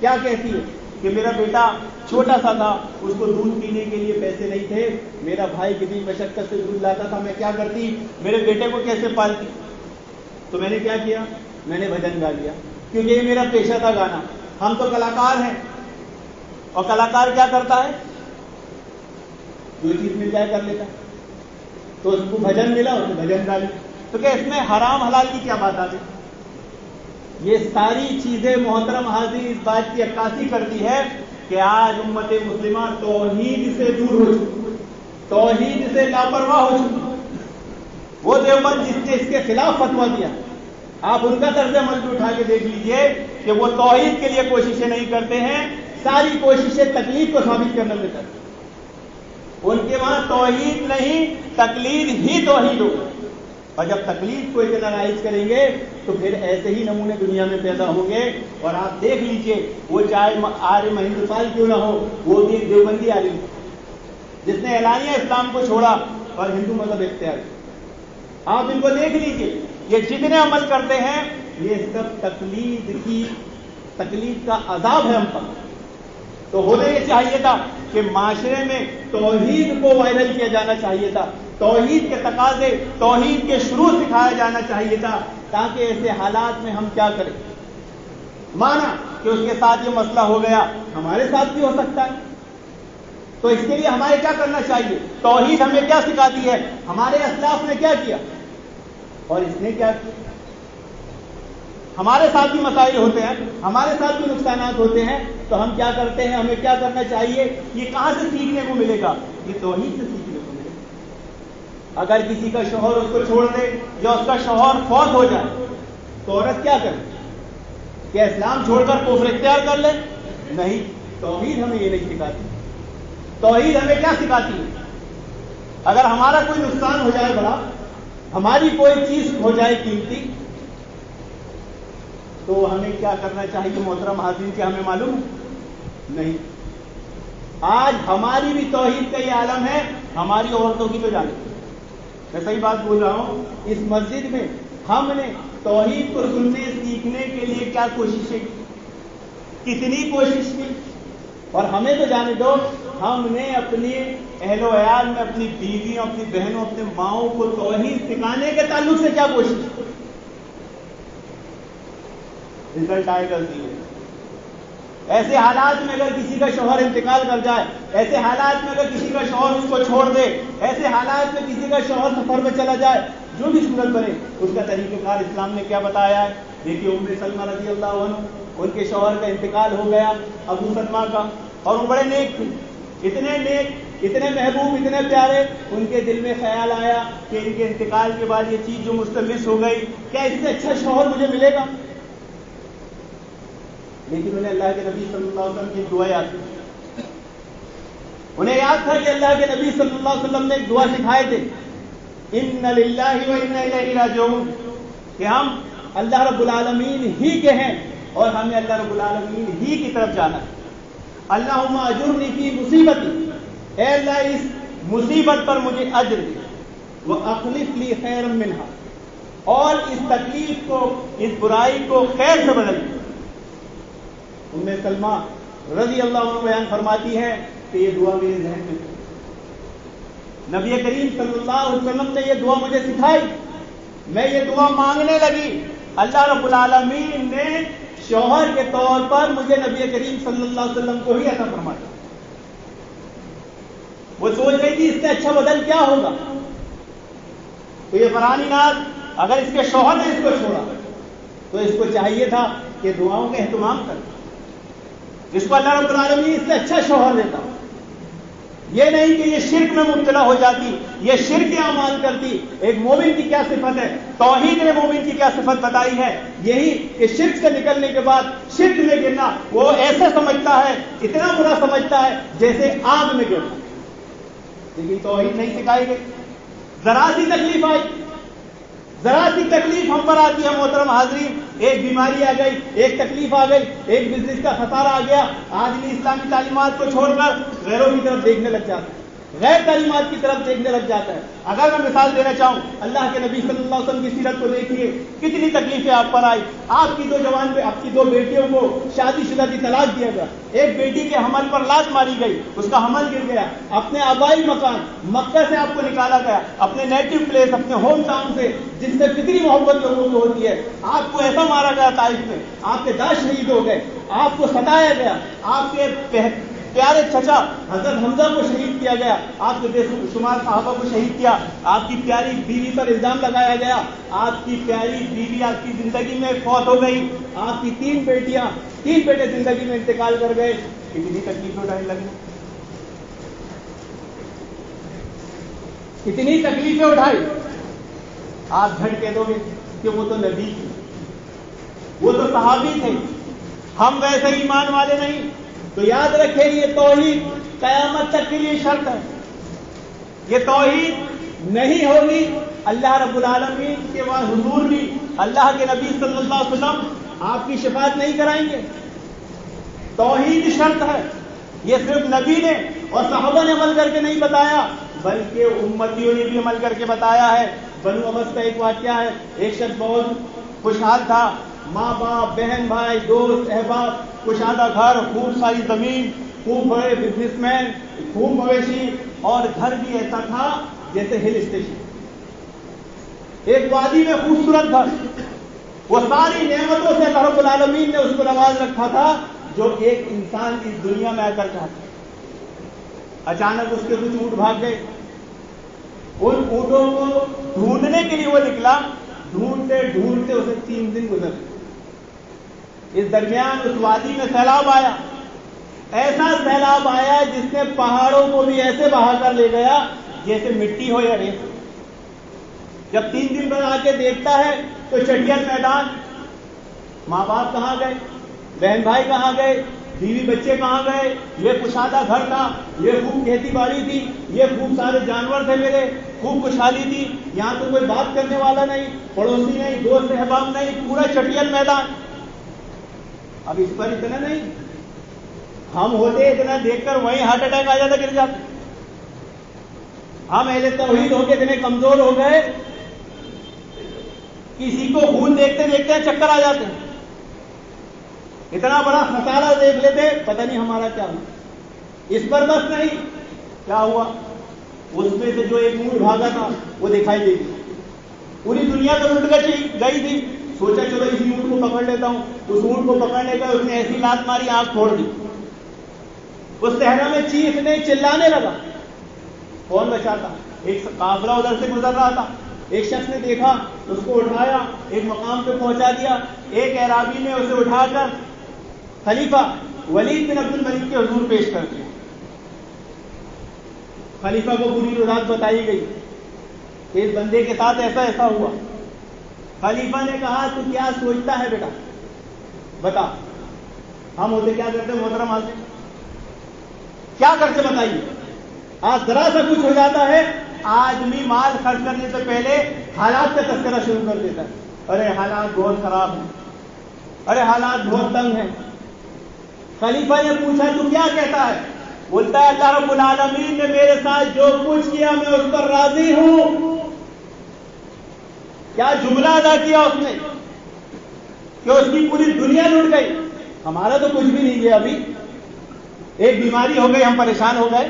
کیا کہتی ہے کہ میرا بیٹا چھوٹا سا تھا، اس کو دودھ پینے کے لیے پیسے نہیں تھے، میرا بھائی کتنی مشقت سے دودھ لاتا تھا، میں کیا کرتی، میرے بیٹے کو کیسے پالتی، تو میں نے کیا کیا، میں نے بھجن گا لیا، کیونکہ یہ میرا پیشہ تھا گانا۔ ہم تو کلاکار ہیں، اور کلاکار کیا کرتا ہے، جو چیز مل جائے کر لیتا، تو اس کو بھجن ملا، اس کو بھجن گا لیا، تو کہ اس میں حرام حلال کی کیا بات آ گئی؟ یہ ساری چیزیں محترم حاضرین اس بات کی عکاسی کرتی ہے کہ آج امت مسلمہ توحید سے دور ہو چکی، توحید سے لاپرواہ ہو چکی۔ وہ دیوبند جس نے اس کے خلاف فتویٰ دیا، آپ ان کا طرز عمل بھی اٹھا کے دیکھ لیجئے کہ وہ توحید کے لیے کوششیں نہیں کرتے ہیں، ساری کوششیں تقلید کو ثابت کرنے میں کرتے ہیں۔ ان کے وہاں توحید نہیں، تقلید ہی توحید ہوگا، اور جب تقلید کو اتنا رائج کریں گے تو پھر ایسے ہی نمونے دنیا میں پیدا ہوں گے۔ اور آپ دیکھ لیجئے وہ چاہے عالم ہندوستان کیوں نہ ہو، وہ بھی ایک دیوبندی عالم جس نے اعلانیہ اسلام کو چھوڑا اور ہندو مذہب اختیار کیا۔ آپ ان کو دیکھ لیجئے، یہ جتنے عمل کرتے ہیں یہ سب تقلید کا عذاب ہے ہم پر۔ تو ہونا یہ چاہیے تھا کہ معاشرے میں توحید کو وائرل کیا جانا چاہیے تھا، توحید کے تقاضے، توحید کے شروع سکھایا جانا چاہیے تھا، تاکہ ایسے حالات میں ہم کیا کریں۔ مانا کہ اس کے ساتھ یہ مسئلہ ہو گیا، ہمارے ساتھ بھی ہو سکتا ہے، تو اس کے لیے ہمارے کیا کرنا چاہیے؟ توحید ہمیں کیا سکھاتی ہے، ہمارے اسلاف نے کیا کیا اور اس نے کیا کیا۔ ہمارے ساتھ بھی مسائل ہوتے ہیں، ہمارے ساتھ بھی نقصانات ہوتے ہیں، تو ہم کیا کرتے ہیں، ہمیں کیا کرنا چاہیے؟ یہ کہاں سے سیکھنے کو ملے گا؟ یہ توحید سے سیکھنے کو ملے گا۔ اگر کسی کا شوہر اس کو چھوڑ دے یا اس کا شوہر فوت ہو جائے تو عورت کیا کرے؟ کیا اسلام چھوڑ کر کفر اختیار کر لے؟ نہیں، توحید ہمیں یہ نہیں سکھاتی۔ توحید ہمیں کیا سکھاتی ہے؟ اگر ہمارا کوئی نقصان ہو جائے بڑا، ہماری کوئی چیز ہو جائے قیمتی، تو ہمیں کیا کرنا چاہیے محترم حاضرین؟ کہ ہمیں معلوم نہیں۔ آج ہماری بھی توحید کا یہ عالم ہے، ہماری عورتوں کی تو جانیں، میں صحیح بات بول رہا ہوں۔ اس مسجد میں ہم نے توحید کو سننے سیکھنے کے لیے کیا کوششیں کی، کتنی کوشش کی، اور ہمیں تو جانے دو، ہم نے اپنے اہل و عیال میں اپنی بیویوں، اپنی بہنوں، اپنے ماؤں کو توحید سکھانے کے تعلق سے کیا کوشش کی؟ رزلٹ آئے گا ہے۔ ایسے حالات میں اگر کسی کا شوہر انتقال کر جائے، ایسے حالات میں اگر کسی کا شوہر اس کو چھوڑ دے، ایسے حالات میں کسی کا شوہر سفر میں چلا جائے، جو بھی صورت بنے، اس کا طریقہ کار اسلام نے کیا بتایا ہے؟ دیکھیے ام سلمہ رضی اللہ عنہ، ان کے شوہر کا انتقال ہو گیا، ابو سلمہ کا، اور وہ بڑے نیک تھے، اتنے نیک، اتنے محبوب، اتنے پیارے۔ ان کے دل میں خیال آیا کہ ان کے انتقال کے بعد یہ چیز جو مجھ سے مس ہو گئی، کیا اس سے اچھا شوہر مجھے ملے گا؟ لیکن انہیں اللہ کے نبی صلی اللہ علیہ وسلم کی دعا یاد تھی، انہیں یاد تھا کہ اللہ کے نبی صلی اللہ علیہ وسلم نے ایک دعا سکھائے تھے، ان للہ و انا الیہ راجعون، کہ ہم اللہ رب العالمین ہی کے ہیں اور ہمیں اللہ رب العالمین ہی کی طرف جانا ہے۔ اللہم اجرنی فی مصیبتی، اے اللہ اس مصیبت پر مجھے اجر دے، واخلف لی خیرا منہا، اور اس تکلیف کو، اس برائی کو خیر سے بدل دے۔ ام سلمہ رضی اللہ عنہ بیان فرماتی ہے کہ یہ دعا میرے ذہن میں تھی، نبی کریم صلی اللہ علیہ وسلم نے یہ دعا مجھے سکھائی، میں یہ دعا مانگنے لگی، اللہ رب العالمین نے شوہر کے طور پر مجھے نبی کریم صلی اللہ علیہ وسلم کو ہی عطا فرمایا۔ وہ سوچ رہی تھی اس سے اچھا بدل کیا ہوگا، تو یہ فرانی ناز، اگر اس کے شوہر نے اس کو چھوڑا تو اس کو چاہیے تھا کہ دعاؤں کا اہتمام کرے، جس کو اللہ رب العالمین اس سے اچھا شوہر دیتا، یہ نہیں کہ یہ شرک میں مبتلا ہو جاتی، یہ شرک کے اعمال کرتی۔ ایک مومن کی کیا صفت ہے، توحید نے مومن کی کیا صفت بتائی ہے، یہی کہ شرک سے نکلنے کے بعد شرک میں گرنا وہ ایسے سمجھتا ہے، اتنا برا سمجھتا ہے جیسے آگ میں گرنا، لیکن توحید نہیں سکھائی گئی۔ ذرا سی تکلیف آئی، ذرا سی تکلیف ہم پر آتی ہے محترم حاضرین، ایک بیماری آ گئی، ایک تکلیف آ گئی، ایک بزنس کا خسارہ آ گیا، آدمی اسلامی تعلیمات کو چھوڑ کر غیروں کی طرف دیکھنے لگ جاتا ہے، غیر تعلیمات کی طرف دیکھنے لگ جاتا ہے۔ اگر میں مثال دینا چاہوں، اللہ کے نبی صلی اللہ علیہ وسلم کی سیرت کو دیکھیے، کتنی تکلیفیں آپ پر آئی۔ آپ کی دو بیٹیوں کو شادی شدہ کی طلاق دیا گیا، ایک بیٹی کے حمل پر لات ماری گئی، اس کا حمل گر گیا، اپنے آبائی مکان مکہ سے آپ کو نکالا گیا، اپنے نیٹو پلیس، اپنے ہوم ٹاؤن سے جس سے کتنی محبت لوگوں کو ہوتی ہے، آپ کو ایسا مارا گیا طائف میں، آپ کے 10 شہید ہو گئے، آپ کو ستایا گیا، آپ کے پیارے چچا حضرت حمزہ کو شہید کیا گیا، آپ کے بے شمار صحابہ کو شہید کیا، آپ کی پیاری بیوی پر الزام لگایا گیا، آپ کی پیاری بیوی آپ کی زندگی میں فوت ہو گئی، آپ کی 3 بیٹے زندگی میں انتقال کر گئے، کتنی تکلیفیں اٹھانے لگی، کتنی تکلیفیں اٹھائی۔ آپ جھٹ کہہ دو گے کہ وہ تو نبی تھے، وہ تو صحابی تھے، ہم ویسے ایمان والے نہیں، تو یاد رکھیں یہ توحید قیامت تک کے لیے شرط ہے۔ یہ توحید نہیں ہوگی، اللہ رب العالمین کے بعد حضور بھی، اللہ کے نبی صلی اللہ علیہ وسلم آپ کی شفاعت نہیں کرائیں گے۔ توحید شرط ہے، یہ صرف نبی نے اور صحابہ نے عمل کر کے نہیں بتایا، بلکہ امتیوں نے بھی عمل کر کے بتایا ہے۔ بنو ابس کا ایک واقعہ ہے، ایک شخص بہت خوشحال تھا، ماں باپ، بہن بھائی، دوست احباب، کشادہ گھر، خوب ساری زمین، خوب بڑے بزنس مین، خوب مویشی، اور گھر بھی ایسا تھا جیسے ہل اسٹیشن، ایک وادی میں خوبصورت گھر، وہ ساری نعمتوں سے اللہ رب العالمین نے اس کو نواز رکھا تھا جو ایک انسان اس دنیا میں آ کر چاہتا ہے۔ اچانک اس کے کچھ اونٹ بھاگ گئے، ان اونٹوں کو ڈھونڈنے کے لیے وہ نکلا، ڈھونڈتے ڈھونڈتے اسے 3 دن گزر گئے۔ اس درمیان اس وادی میں سیلاب آیا، ایسا سیلاب آیا جس نے پہاڑوں کو بھی ایسے بہا کر لے گیا جیسے مٹی ہو یا ریت۔ جب 3 دن بعد آ کے دیکھتا ہے تو چٹیل میدان، ماں باپ کہاں گئے، بہن بھائی کہاں گئے، بیوی بچے کہاں گئے، یہ کشادہ گھر تھا، یہ خوب کھیتی باڑی تھی، یہ خوب سارے جانور تھے میرے، خوب خوشحالی تھی، یہاں تو کوئی بات کرنے والا نہیں، پڑوسی نہیں، دوست احباب نہیں، پورا چٹیل میدان۔ اب اس پر اتنا نہیں، ہم ہوتے اتنا دیکھ کر وہیں ہارٹ اٹیک آ جاتا، گر جاتے۔ ہم اہل توحید ہو کے اتنے کمزور ہو گئے، کسی کو خون دیکھتے دیکھتے چکر آ جاتے ہیں، اتنا بڑا خسارہ دیکھ لیتے پتہ نہیں ہمارا کیا ہوا۔ اس پر بس نہیں، کیا ہوا، اس میں سے جو ایک اونٹ بھاگا تھا وہ دکھائی دے گی، پوری دنیا تو لٹ گئی تھی، سوچا چلو اسی اونٹ کو پکڑ لیتا ہوں، اس اونٹ کو پکڑنے کا اس نے ایسی لات ماری آنکھ پھوڑ دی، اس صحرا میں چیخنے چلانے لگا، کون بچاتا، ایک قافلہ ادھر سے گزر رہا تھا، ایک شخص نے دیکھا، اس کو اٹھایا، ایک مقام پہ پہنچا دیا، ایک اعرابی نے اسے اٹھا کر خلیفہ ولید بن عبد الملک کے حضور پیش کر دیا۔ خلیفہ کو پوری رات بتائی گئی کہ اس بندے کے ساتھ ایسا ایسا ہوا۔ خلیفہ نے کہا تو کیا سوچتا ہے بیٹا، بتا، ہم ہوتے کیا کرتے محترم حاضرین، کیا کرتے بتائیے۔ آج ذرا سا کچھ ہو جاتا ہے، آدمی مال خرچ کرنے سے پہلے حالات کا تذکرہ شروع کر دیتا ہے، ارے حالات بہت خراب ہیں، ارے حالات بہت تنگ ہیں۔ خلیفہ نے پوچھا تو کیا کہتا ہے، بولتا ہے اللہ رب العالمین نے میرے ساتھ جو کچھ کیا میں اس پر راضی ہوں۔ کیا جملہ ادا کیا اس نے کہ اس کی پوری دنیا لٹ گئی، ہمارا تو کچھ بھی نہیں گیا، ابھی ایک بیماری ہو گئی ہم پریشان ہو گئے،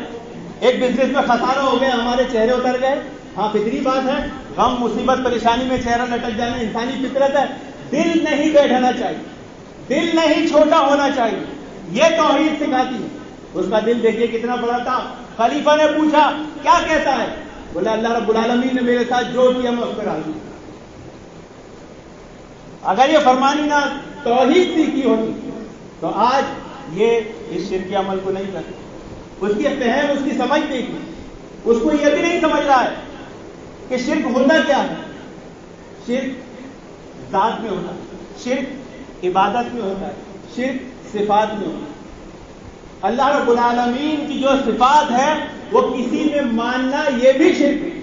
ایک بزنس میں خسارہ ہو گیا ہمارے چہرے اتر گئے۔ ہاں فطری بات ہے، غم مصیبت پریشانی میں چہرہ لٹک جانا انسانی فطرت ہے، دل نہیں بیٹھنا چاہیے، دل نہیں چھوٹا ہونا چاہیے، یہ توحید سکھاتی ہے۔ اس کا دل دیکھیے کتنا بڑا تھا۔ خلیفہ نے پوچھا کیا کہتا ہے، بولا اللہ رب العالمین نے میرے ساتھ جو کیا میں اس پر راضی ہوں۔ اگر یہ فرمانی نہ توحید سیکھی ہوتی تو آج یہ اس شرک عمل کو نہیں کرتے، اس کی فہم، اس کی سمجھ دیکھی، اس کو یہ بھی نہیں سمجھ رہا ہے کہ شرک ہوتا کیا ہے۔ شرک ذات میں ہوتا ہے، شرک عبادت میں ہوتا ہے، شرک صفات میں ہوتا ہے۔ اللہ رب العالمین کی جو صفات ہے وہ کسی میں ماننا یہ بھی شرک ہے۔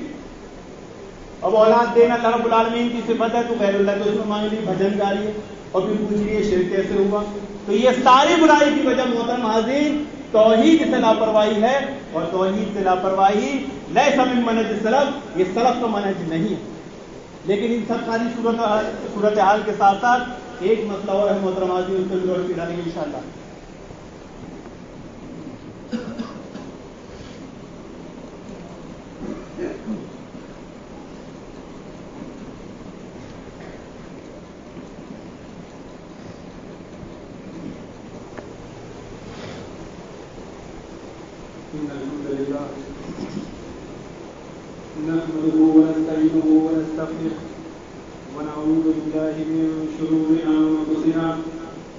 اب اولاد دینا اللہ رب العالمین کی صفت ہے تو غیر اللہ تو اس میں مانگ لی بھجن گا رہی ہے اور پھر پوچھ رہی ہے شرک کیسے ہوگا. تو یہ ساری برائی کی وجہ محترم حاضرین توحید سے لاپرواہی ہے, اور توحید سے لاپرواہی لیس من منہج السلف, یہ سلف کا منہج نہیں ہے. لیکن ان سب ساری صورتحال کے ساتھ ساتھ ایک مسئلہ اور ہے محترم حاضرین, اس پہ روشنی ڈالیں گے انشاءاللہ. نحمده ونستعينه ونستغفره ونعوذ بالله من شرور أنفسنا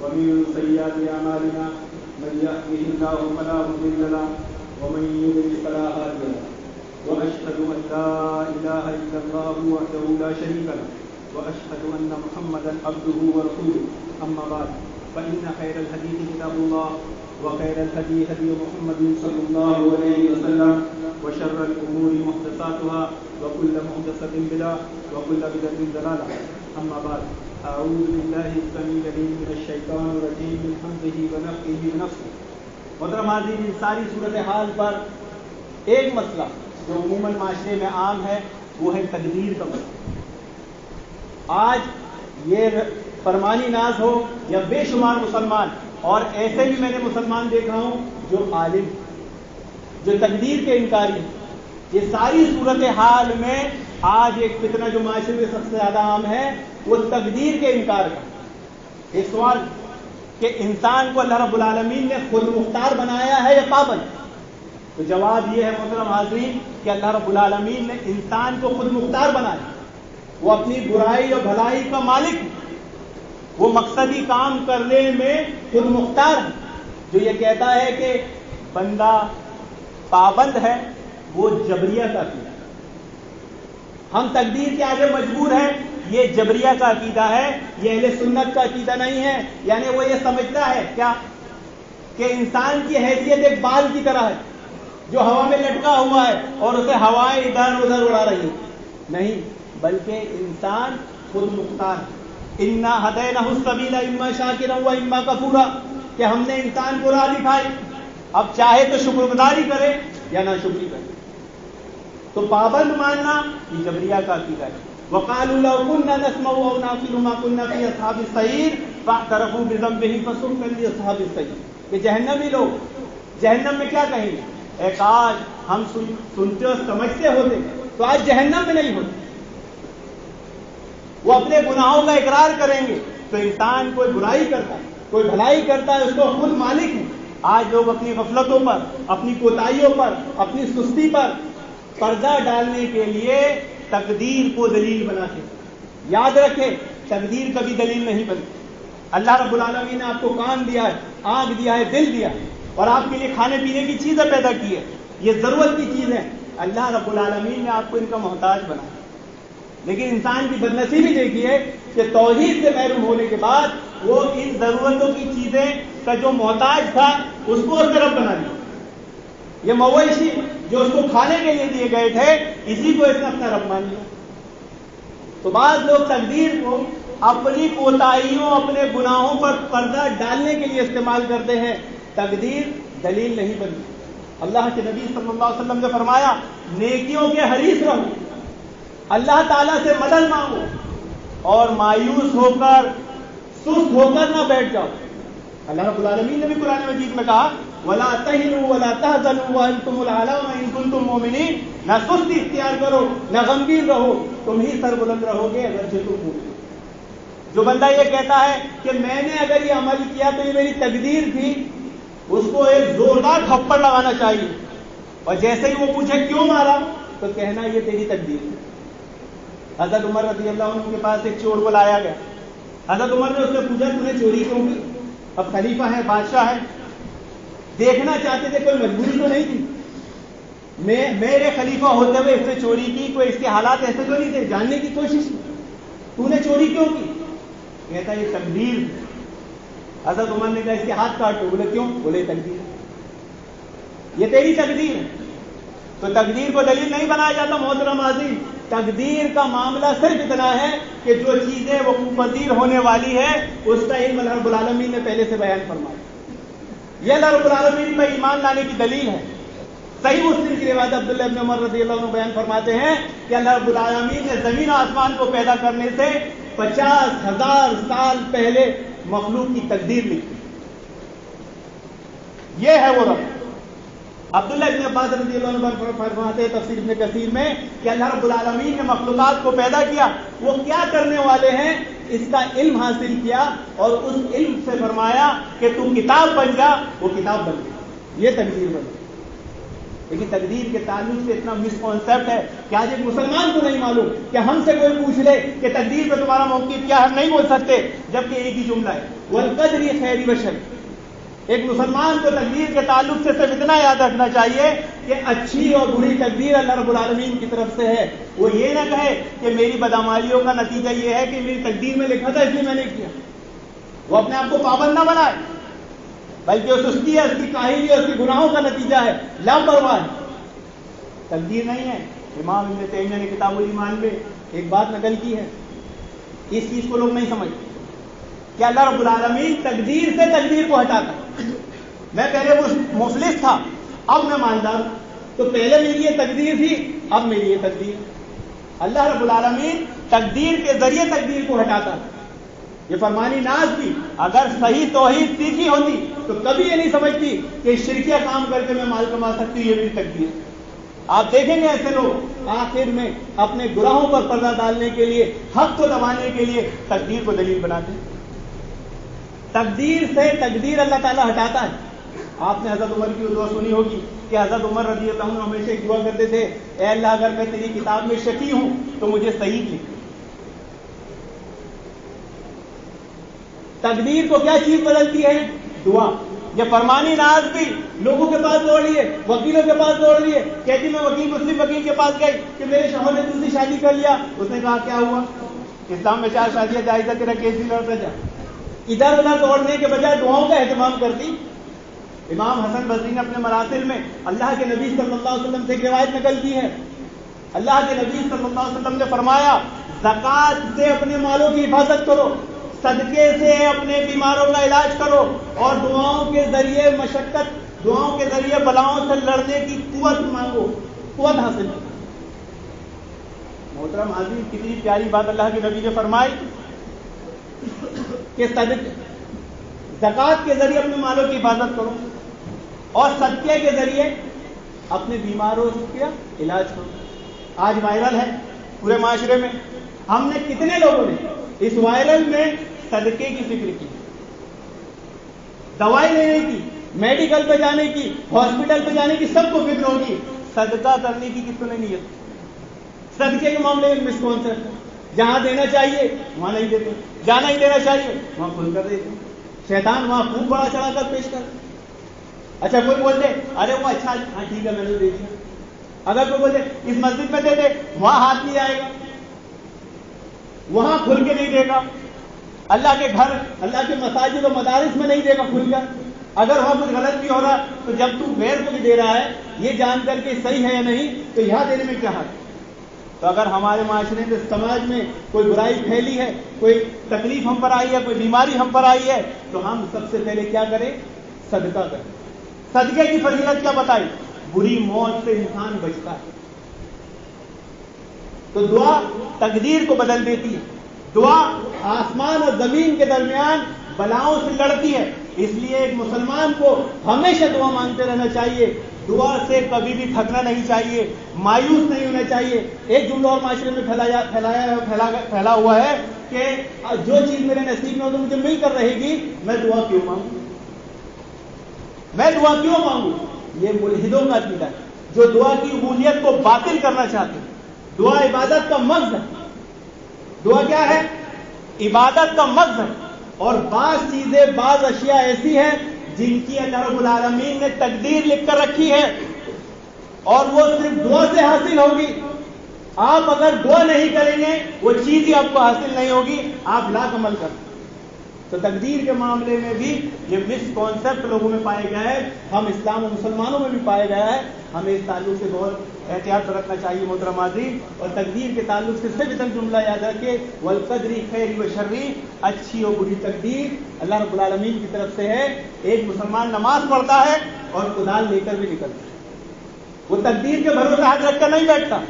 ومن سيئات أعمالنا من يهده الله فلا مضل له ومن يضلل فلا هادي له وأشهد أن لا إله إلا الله وحده لا شريك له وأشهد أن محمدا عبده ورسوله. أما بعد فإن خير الحديث كتاب الله وخير الهدي هدي محمد صلى الله عليه وسلم وشر الأمور محدثاتها وكل محدثة بدعة وكل بدعة ضلالة. أما بعد أعوذ بالله السميع العليم من الشيطان الرجيم من همزه ونفخه ونفثه. محترم حاضرین, ان ساری صورتحال پر ایک مسئلہ جو عموماً معاشرے میں عام ہے وہ ہے تقدیر کا مسئلہ. آج یہ فرمانی ناز ہو یا بے شمار مسلمان, اور ایسے بھی میں نے مسلمان دیکھا ہوں جو عالم, جو تقدیر کے انکاری ہیں, یہ ساری صورتحال میں آج ایک فتنہ جو معاشرے میں سب سے زیادہ عام ہے وہ تقدیر کے انکار کا. ایک سوال کہ انسان کو اللہ رب العالمین نے خود مختار بنایا ہے یا پابند؟ تو جواب یہ ہے محترم حاضرین کہ اللہ رب العالمین نے انسان کو خود مختار بنایا. وہ اپنی برائی اور بھلائی کا مالک ہے, وہ مقصدی کام کرنے میں خود مختار ہے. جو یہ کہتا ہے کہ بندہ پابند ہے وہ جبریہ کا عقیدہ. ہم تقدیر کے آگے مجبور ہیں, یہ جبریہ کا عقیدہ ہے, یہ اہل سنت کا عقیدہ نہیں ہے. یعنی وہ یہ سمجھتا ہے کیا کہ انسان کی حیثیت ایک بال کی طرح ہے جو ہوا میں لٹکا ہوا ہے اور اسے ہوائیں ادھر ادھر اڑا رہی ہیں. نہیں, بلکہ انسان خود مختار ہے. انا ہدیناہ السبیل اما شاکرا و اما کفورا, کہ ہم نے انسان کو راہ دکھائی, اب چاہے تو شکر گزاری کرے یا نہ شکری کرے. تو پابند ماننا یہ جبریہ کا عقیدہ ہے. وقالوا لو كنا نسمع او نعقل ما كنا في اصحاب السعير فاعترفوا بذنبهم فسحقا لاصحاب السعير. کہ جہنمی لوگ جہنم میں کیا کہیں گے, اے کاش ہم سنتے اور سمجھتے ہوتے تو آج جہنم میں نہیں ہوتے. وہ اپنے گناہوں کا اقرار کریں گے. تو انسان کوئی برائی کرتا ہے, کوئی بھلائی کرتا ہے, اس کو خود مالک ہے. آج لوگ اپنی غفلتوں پر, اپنی کوتاہیوں پر, اپنی سستی پر پردہ ڈالنے کے لیے تقدیر کو دلیل بناتے. یاد رکھیں, تقدیر کبھی دلیل نہیں بنتی. اللہ رب العالمین نے آپ کو کان دیا ہے, آنکھ دیا ہے, دل دیا ہے, اور آپ کے لیے کھانے پینے کی چیزیں پیدا کی ہے. یہ ضرورت کی چیز ہے. اللہ رب العالمین نے آپ کو ان کا محتاج بنایا. لیکن انسان کی بدنصیبی دیکھیے کہ توحید سے محروم ہونے کے بعد وہ ان ضرورتوں کی چیزیں کا جو محتاج تھا اس کو اس طرف بنا دیا. یہ مویشی جو اس کو کھانے کے لیے دیے گئے تھے اسی کو اس نے اپنا رب مان لیا. تو بعض لوگ تقدیر کو اپنی کوتاہیوں, اپنے گناہوں پر پردہ ڈالنے کے لیے استعمال کرتے ہیں. تقدیر دلیل نہیں بنتی. اللہ کے نبی صلی اللہ علیہ وسلم نے فرمایا, نیکیوں کے حریص رہو, اللہ تعالیٰ سے مدد مانگو, اور مایوس ہو کر سست ہو کر نہ بیٹھ جاؤ. اللہ رب العالمین نے بھی قرآن مجید میں کہا وَلَا تَهِنُوا وَلَا تَحْزَنُوا وَأَنْتُمُ الْأَعْلَوْنَ إِن كُنتُم مُؤْمِنِينَ. نہ سستی اختیار کرو, نہ غمگین رہو, تم ہی سربلند رہو گے اگر تم مومن. جو بندہ یہ کہتا ہے کہ میں نے اگر یہ عمل کیا تو یہ میری تقدیر تھی, اس کو ایک زوردار تھپڑ لگانا چاہیے, اور جیسے ہی وہ پوچھے کیوں مارا تو کہنا یہ تیری تقدیر ہے. حضرت عمر رضی اللہ عنہ کے پاس ایک چور کو لایا گیا. حضرت عمر نے اس سے پوچھا تو نے چوری کیوں کی؟ اب خلیفہ ہے, بادشاہ ہے, دیکھنا چاہتے تھے کوئی مجبوری تو نہیں تھی. میرے خلیفہ ہوتے ہوئے اس نے چوری کی, کوئی اس کے حالات ایسے تو نہیں تھے, جاننے کی کوشش کی, تو نے چوری کیوں کی؟ کہتا یہ تقدیر. حضرت عمر نے کہا اس کے ہاتھ کاٹو. بولے کیوں؟ بولے تقدیر, یہ تیری تقدیر ہے. تو تقدیر کو دلیل نہیں بنایا جاتا محترم عزیز. تقدیر کا معاملہ صرف اتنا ہے کہ جو چیزیں وقوع پذیر ہونے والی ہے اس کا علم اللہ رب العالمین نے پہلے سے بیان فرمایا. یہ اللہ رب العالمین پر ایمان لانے کی دلیل ہے. صحیح مسلم کی روایت عبداللہ ابن عمر رضی اللہ عنہ بیان فرماتے ہیں کہ اللہ رب العالمین نے زمین و آسمان کو پیدا کرنے سے 50,000 سال پہلے مخلوق کی تقدیر لکھی. یہ ہے وہ رب. عبداللہ ابن عباس رضی اللہ عنہ فرماتے ہیں تفسیر ابن کثیر میں کہ اللہ رب العالمین نے مخلوقات کو پیدا کیا, وہ کیا کرنے والے ہیں اس کا علم حاصل کیا اور اس علم سے فرمایا کہ تم کتاب بن جا, وہ کتاب بن گئی. یہ تقدیر بن گئی. لیکن تقدیر کے تعلق سے اتنا مس کانسیپٹ ہے کہ آج ایک مسلمان کو نہیں معلوم کہ ہم سے کوئی پوچھ لے کہ تقدیر پہ تمہارا موقف کیا, ہم نہیں بول سکتے, جبکہ ایک ہی جملہ ہے والقدر خیر و شر. ایک مسلمان کو تقدیر کے تعلق سے صرف اتنا یاد رکھنا چاہیے کہ اچھی اور بری تقدیر اللہ رب العالمین کی طرف سے ہے. وہ یہ نہ کہے کہ میری بدعمالیوں کا نتیجہ یہ ہے کہ میری تقدیر میں لکھا تھا اس لیے میں نے کیا. وہ اپنے آپ کو پابند نہ بنائے, بلکہ اس سستی ہے, اس کی کاہلی ہے, اس کے گناہوں کا نتیجہ ہے, لاپرواہ ہے. تقدیر نہیں ہے. امام ابن تیمیہ نے کتاب الایمان میں ایک بات نقل کی ہے, اس چیز کو لوگ نہیں سمجھتے کہ اللہ رب العالمین تقدیر سے تقدیر کو ہٹاتا. میں پہلے مفلس تھا, اب میں مالدار, تو پہلے میری یہ تقدیر تھی, اب میری یہ تقدیر. اللہ رب العالمین تقدیر کے ذریعے تقدیر کو ہٹاتا. یہ فرمانی ناز بھی اگر صحیح توحید سیکھی ہوتی تو کبھی یہ نہیں سمجھتی کہ شرکیہ کام کر کے میں مال کما سکتی ہوں, یہ بھی تقدیر. آپ دیکھیں گے ایسے لوگ آخر میں اپنے گناہوں پر پردہ ڈالنے کے لیے, حق کو دبانے کے لیے تقدیر کو دلیل بناتے ہیں. تقدیر سے تقدیر اللہ تعالیٰ ہٹاتا ہے. آپ نے حضرت عمر کی دعا سنی ہوگی کہ حضرت عمر رضی اللہ عنہ ہمیشہ ایک دعا کرتے تھے, اے اللہ اگر میں تیری کتاب میں شقی ہوں تو مجھے صحیح لکھ. تقدیر کو کیا چیز بدلتی ہے؟ دعا. یہ فرمانی ناز بھی لوگوں کے پاس دوڑ لیے, وکیلوں کے پاس دوڑ لیے, کہتی میں وکیل مسلم وکیل کے پاس گئی کہ میرے شوہر نے دوسری شادی کر لیا. اس نے کہا کیا ہوا؟ اسلام میں 4 شادیاں جائز ہے, تیرا کیس بھی لڑتا جا. ادھر ادھر دوڑنے کے بجائے دعاؤں کا اہتمام کرتی. امام حسن بصری نے اپنے مراسل میں اللہ کے نبی صلی اللہ علیہ وسلم سے ایک روایت نقل کی ہے. اللہ کے نبی صلی اللہ علیہ وسلم نے فرمایا زکوٰۃ سے اپنے مالوں کی حفاظت کرو, صدقے سے اپنے بیماروں کا علاج کرو, اور دعاؤں کے ذریعے مشقت, دعاؤں کے ذریعے بلاؤں سے لڑنے کی قوت مانگو, قوت حاصل کرو. محترم حاضرین, کتنی پیاری بات اللہ کے نبی نے فرمائی کہ زکوٰۃ کے ذریعے اپنے مالوں کی حفاظت کرو اور صدقے کے ذریعے اپنے بیماروں کا علاج کرو. آج وائرل ہے پورے معاشرے میں. ہم نے کتنے لوگوں نے اس وائرل میں صدقے کی فکر کی, دوائی لینے کی, میڈیکل پہ جانے کی, ہاسپٹل پہ جانے کی, سب کو فکر ہوگی. صدقہ کرنے کی کس کو نہیں نیت. صدقے کے معاملے میں مسکانسیپٹ ہے. جہاں دینا چاہیے وہاں نہیں دیتے, جہاں نہیں دینا چاہیے وہاں کھل کر دیتے. شیطان وہاں خوب بڑا چڑھا کر پیش کر. اچھا کوئی بولتے ارے وہ اچھا, ہاں ٹھیک ہے میں نے دے دیا. اگر کوئی بولتے اس مسجد میں دے دے, وہاں ہاتھ نہیں آئے گا, وہاں کھل کے نہیں دے گا. اللہ کے گھر, اللہ کے مساجد و مدارس میں نہیں دے گا کھل کر. اگر وہاں کچھ غلط بھی ہو رہا تو جب تو غیر کو بھی دے رہا ہے یہ جان کر کے صحیح ہے یا نہیں, تو یہاں دینے میں کیا حق. تو اگر ہمارے معاشرے میں, سماج میں کوئی برائی پھیلی ہے, کوئی تکلیف ہم پر آئی ہے, کوئی بیماری ہم پر آئی ہے, تو ہم سب سے پہلے کیا کریں؟ صدقہ کریں. صدقے کی فضیلت کیا بتائی؟ بری موت سے انسان بچتا ہے. تو دعا تقدیر کو بدل دیتی ہے. دعا آسمان اور زمین کے درمیان بلاؤں سے لڑتی ہے. اس لیے ایک مسلمان کو ہمیشہ دعا مانگتے رہنا چاہیے. دعا سے کبھی بھی تھکنا نہیں چاہیے, مایوس نہیں ہونا چاہیے. ایک جملہ اور معاشرے میں پھیلا ہوا ہے کہ جو چیز میرے نصیب میں ہو تو مجھے مل کر رہے گی, میں دعا کیوں مانگوں, میں دعا کیوں مانگوں. یہ ملحدوں کا عقیدہ ہے جو دعا کی قبولیت کو باطل کرنا چاہتے ہیں. دعا عبادت کا مغز ہے. دعا کیا ہے؟ عبادت کا مغز ہے. اور بعض چیزیں, بعض اشیاء ایسی ہیں جن کی اللہ رب العالمین نے تقدیر لکھ کر رکھی ہے اور وہ صرف دعا سے حاصل ہوگی. آپ اگر دعا نہیں کریں گے وہ چیز ہی آپ کو حاصل نہیں ہوگی, آپ لاکھ عمل کریں. تو تقدیر کے معاملے میں بھی یہ مس کانسیپٹ لوگوں میں پایا گیا ہے, ہم اسلام و مسلمانوں میں بھی پایا گیا ہے. ہمیں اس تعلق سے بہت احتیاط برتنا چاہیے محترم حاضرین. اور تقدیر کے تعلق سے سب تک جملہ یاد رکھے والقدر خیر و شری, اچھی اور بری تقدیر اللہ رب العالمین کی طرف سے ہے. ایک مسلمان نماز پڑھتا ہے اور کدال لے کر بھی نکلتا ہے, وہ تقدیر کے بھروسے ہاتھ رکھ کر نہیں بیٹھتا.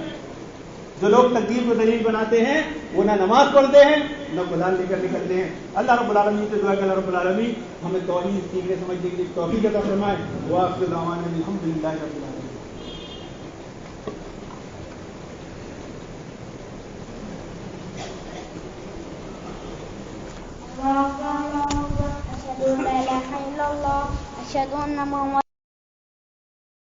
جو لوگ تقدیر کو دلیل بناتے ہیں وہ نہ نماز پڑھتے ہیں نہ کدال لے کر نکلتے ہیں. اللہ رب العالمین سے دعا کہ اللہ رب العالمین ہمیں توحید سیکھنے سمجھنے کی توفیق عطا فرمائے. وآخر دعوانا الحمدللہ رب العالمین. أشهد أن لا إله إلا الله أشهد أن محمد